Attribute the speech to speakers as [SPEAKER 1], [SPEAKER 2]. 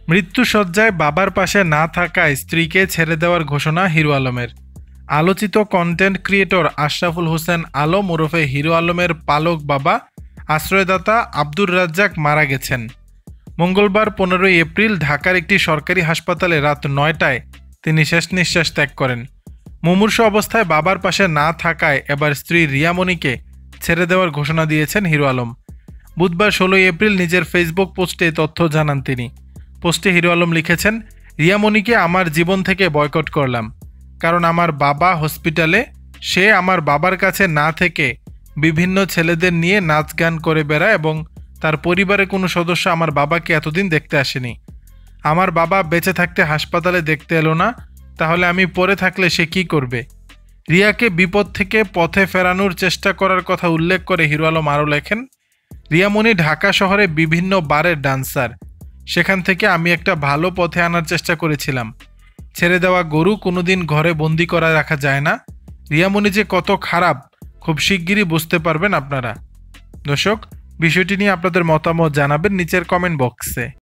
[SPEAKER 1] মৃত্যুশয্যায় বাবার পাশে না থাকায় স্ত্রীকে ছেড়ে দেওয়ার ঘোষণা হিরো আলমের। আলোচিত কন্টেন্ট ক্রিয়েটর আশরাফুল হোসেন আলম ওরফে হিরো আলমের পালক বাবা আশ্রয়দাতা আব্দুর রাজ্জাক মারা গেছেন। মঙ্গলবার 15 এপ্রিল ঢাকার একটি সরকারি হাসপাতালে রাত 9টায় তিনি শেষ নিঃশ্বাস ত্যাগ করেন। মুমূর্ষু অবস্থায় বাবার পাশে না থাকায় এবার স্ত্রী রিয়ামণিকে ছেড়ে দেওয়ার ঘোষণা দিয়েছেন হিরো আলম। বুধবার 16 এপ্রিল নিজের ফেসবুক পোস্টে তথ্য জানান তিনি। পোস্টে হিরো আলম লিখেছেন, রিয়ামণিকে আমার জীবন থেকে বয়কট করলাম, কারণ আমার বাবা হসপিটালে। সে আমার বাবার কাছে না থেকে বিভিন্ন ছেলেদের নিয়ে নাচ গান করে বেড়ায় এবং তার পরিবারের কোনো সদস্য আমার বাবাকে এতদিন দেখতে আসেনি। আমার বাবা বেঁচে থাকতে হাসপাতালে দেখতে এলো না, তাহলে আমি পড়ে থাকলে সে কি করবে? রিয়াকে বিপদ থেকে পথে ফেরানোর চেষ্টা করার কথা উল্লেখ করে হিরো আলম আরও লেখেন, রিয়ামণি ঢাকা শহরে বিভিন্ন বারের ডান্সার। সেখান থেকে আমি একটা ভালো পথে আনার চেষ্টা করেছিলাম। ছেড়ে দেওয়া গরু কোনোদিন ঘরে বন্দি করা রাখা যায় না। রিয়ামণি যে কত খারাপ খুব শিগগিরই বুঝতে পারবেন আপনারা। দর্শক, বিষয়টি নিয়ে আপনাদের মতামত জানাবেন নিচের কমেন্ট বক্সে।